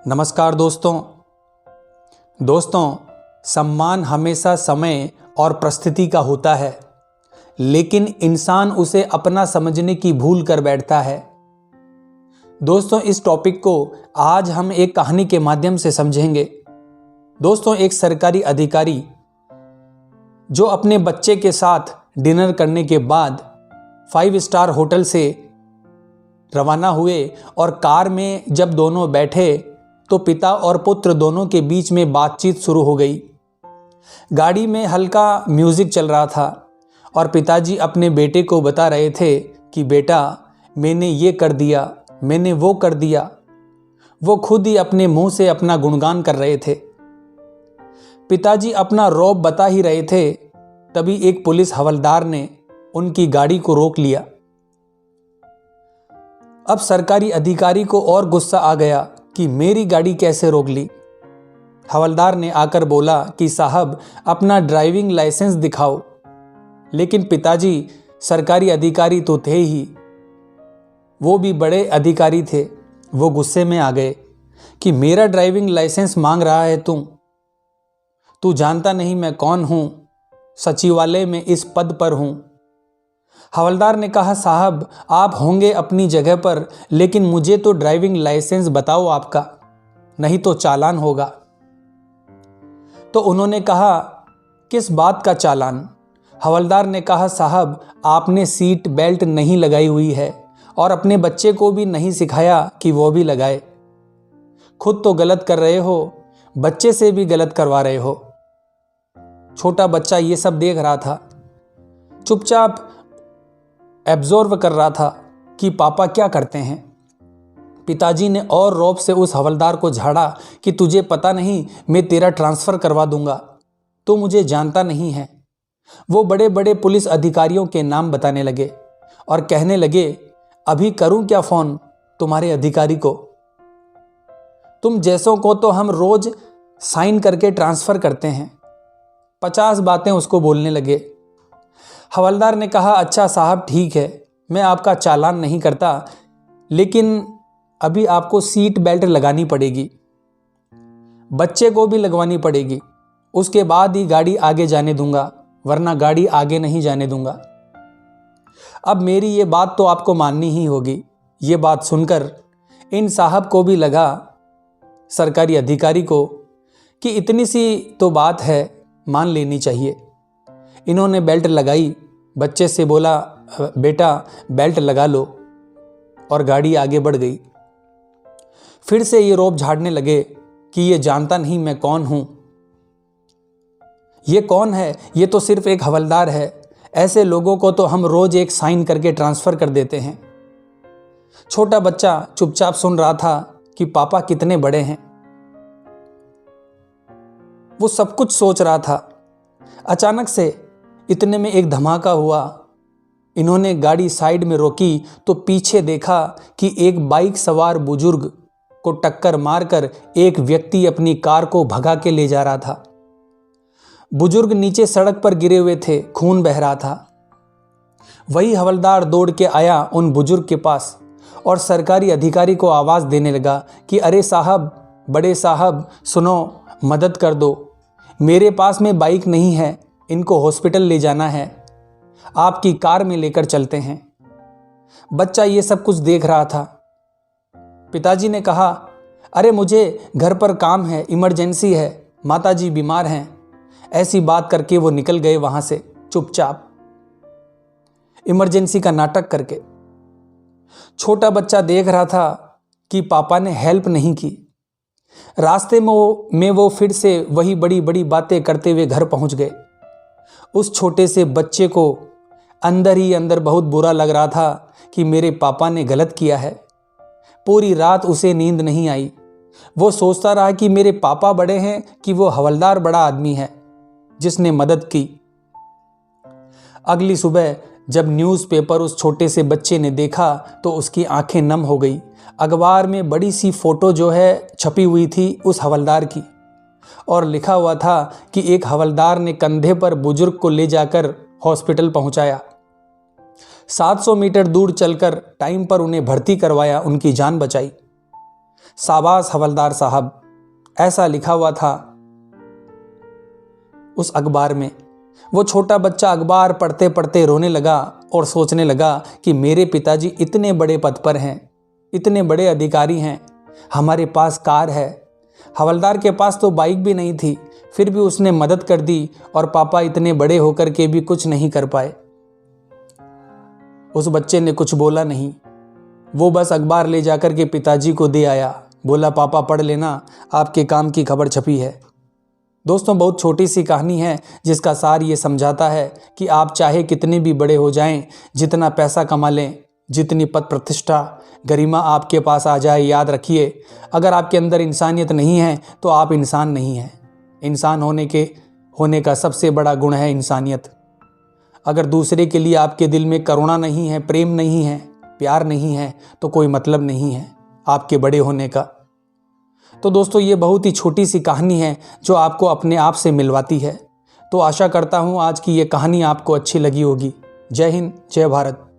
नमस्कार दोस्तों, सम्मान हमेशा समय और परिस्थिति का होता है, लेकिन इंसान उसे अपना समझने की भूल कर बैठता है। दोस्तों, इस टॉपिक को आज हम एक कहानी के माध्यम से समझेंगे। दोस्तों, एक सरकारी अधिकारी जो अपने बच्चे के साथ डिनर करने के बाद 5 स्टार होटल से रवाना हुए और कार में जब दोनों बैठे तो पिता और पुत्र दोनों के बीच में बातचीत शुरू हो गई। गाड़ी में हल्का म्यूजिक चल रहा था और पिताजी अपने बेटे को बता रहे थे कि बेटा, मैंने ये कर दिया, मैंने वो कर दिया। वो खुद ही अपने मुंह से अपना गुणगान कर रहे थे। पिताजी अपना रौब बता ही रहे थे, तभी एक पुलिस हवलदार ने उनकी गाड़ी को रोक लिया। अब सरकारी अधिकारी को और गुस्सा आ गया कि मेरी गाड़ी कैसे रोक ली। हवलदार ने आकर बोला कि साहब, अपना ड्राइविंग लाइसेंस दिखाओ। लेकिन पिताजी सरकारी अधिकारी तो थे ही, वो भी बड़े अधिकारी थे। वो गुस्से में आ गए कि मेरा ड्राइविंग लाइसेंस मांग रहा है तू जानता नहीं मैं कौन हूं, सचिवालय में इस पद पर हूं। हवलदार ने कहा, साहब आप होंगे अपनी जगह पर, लेकिन मुझे तो ड्राइविंग लाइसेंस बताओ आपका, नहीं तो चालान होगा। तो उन्होंने कहा, किस बात का चालान? हवलदार ने कहा, साहब आपने सीट बेल्ट नहीं लगाई हुई है और अपने बच्चे को भी नहीं सिखाया कि वो भी लगाए। खुद तो गलत कर रहे हो, बच्चे से भी गलत करवा रहे हो। छोटा बच्चा ये सब देख रहा था, चुपचाप एब्जॉर्व कर रहा था कि पापा क्या करते हैं। पिताजी ने और रौब से उस हवलदार को झाड़ा कि तुझे पता नहीं, मैं तेरा ट्रांसफ़र करवा दूंगा, तो मुझे जानता नहीं है। वो बड़े बड़े पुलिस अधिकारियों के नाम बताने लगे और कहने लगे, अभी करूं क्या फ़ोन तुम्हारे अधिकारी को? तुम जैसों को तो हम रोज़ साइन करके ट्रांसफ़र करते हैं। 50 बातें उसको बोलने लगे। हवलदार ने कहा, अच्छा साहब ठीक है, मैं आपका चालान नहीं करता, लेकिन अभी आपको सीट बेल्ट लगानी पड़ेगी, बच्चे को भी लगवानी पड़ेगी, उसके बाद ही गाड़ी आगे जाने दूंगा, वरना गाड़ी आगे नहीं जाने दूंगा। अब मेरी ये बात तो आपको माननी ही होगी। ये बात सुनकर इन साहब को भी लगा, सरकारी अधिकारी को, कि इतनी सी तो बात है, मान लेनी चाहिए। इन्होंने बेल्ट लगाई, बच्चे से बोला, बेटा बेल्ट लगा लो, और गाड़ी आगे बढ़ गई। फिर से ये रौब झाड़ने लगे कि ये जानता नहीं मैं कौन हूं। ये कौन है? ये तो सिर्फ एक हवलदार है। ऐसे लोगों को तो हम रोज एक साइन करके ट्रांसफर कर देते हैं। छोटा बच्चा चुपचाप सुन रहा था कि पापा कितने बड़े हैं। वो सब कुछ सोच रहा था। अचानक से इतने में एक धमाका हुआ। इन्होंने गाड़ी साइड में रोकी तो पीछे देखा कि एक बाइक सवार बुजुर्ग को टक्कर मारकर एक व्यक्ति अपनी कार को भगा के ले जा रहा था। बुजुर्ग नीचे सड़क पर गिरे हुए थे, खून बह रहा था। वही हवलदार दौड़ के आया उन बुजुर्ग के पास और सरकारी अधिकारी को आवाज़ देने लगा कि अरे साहब, बड़े साहब सुनो, मदद कर दो, मेरे पास में बाइक नहीं है, इनको हॉस्पिटल ले जाना है, आपकी कार में लेकर चलते हैं। बच्चा ये सब कुछ देख रहा था। पिताजी ने कहा, अरे मुझे घर पर काम है, इमरजेंसी है, माताजी बीमार हैं। ऐसी बात करके वो निकल गए वहां से चुपचाप, इमरजेंसी का नाटक करके। छोटा बच्चा देख रहा था कि पापा ने हेल्प नहीं की। रास्ते में वो फिर से वही बड़ी बड़ी बातें करते हुए घर पहुंच गए। उस छोटे से बच्चे को अंदर ही अंदर बहुत बुरा लग रहा था कि मेरे पापा ने गलत किया है। पूरी रात उसे नींद नहीं आई। वो सोचता रहा कि मेरे पापा बड़े हैं कि वो हवलदार बड़ा आदमी है जिसने मदद की। अगली सुबह जब न्यूज़पेपर उस छोटे से बच्चे ने देखा तो उसकी आंखें नम हो गई। अखबार में बड़ी सी फोटो जो है छपी हुई थी उस हवलदार की, और लिखा हुआ था कि एक हवलदार ने कंधे पर बुजुर्ग को ले जाकर हॉस्पिटल पहुंचाया, 700 मीटर दूर चलकर टाइम पर उन्हें भर्ती करवाया, उनकी जान बचाई। शाबाश हवलदार साहब, ऐसा लिखा हुआ था उस अखबार में। वो छोटा बच्चा अखबार पढ़ते पढ़ते रोने लगा और सोचने लगा कि मेरे पिताजी इतने बड़े पद पर हैं, इतने बड़े अधिकारी हैं, हमारे पास कार है, हवलदार के पास तो बाइक भी नहीं थी, फिर भी उसने मदद कर दी और पापा इतने बड़े होकर के भी कुछ नहीं कर पाए। उस बच्चे ने कुछ बोला नहीं, वो बस अखबार ले जाकर के पिताजी को दे आया, बोला पापा पढ़ लेना, आपके काम की खबर छपी है। दोस्तों, बहुत छोटी सी कहानी है जिसका सार ये समझाता है कि आप चाहे कितने भी बड़े हो जाएं, जितना पैसा कमा लें, जितनी पद प्रतिष्ठा गरिमा आपके पास आ जाए, याद रखिए अगर आपके अंदर इंसानियत नहीं है तो आप इंसान नहीं हैं। इंसान होने का सबसे बड़ा गुण है इंसानियत। अगर दूसरे के लिए आपके दिल में करुणा नहीं है, प्रेम नहीं है, प्यार नहीं है, तो कोई मतलब नहीं है आपके बड़े होने का। तो दोस्तों, ये बहुत ही छोटी सी कहानी है जो आपको अपने आप से मिलवाती है। तो आशा करता हूँ आज की ये कहानी आपको अच्छी लगी होगी। जय हिंद, जय भारत।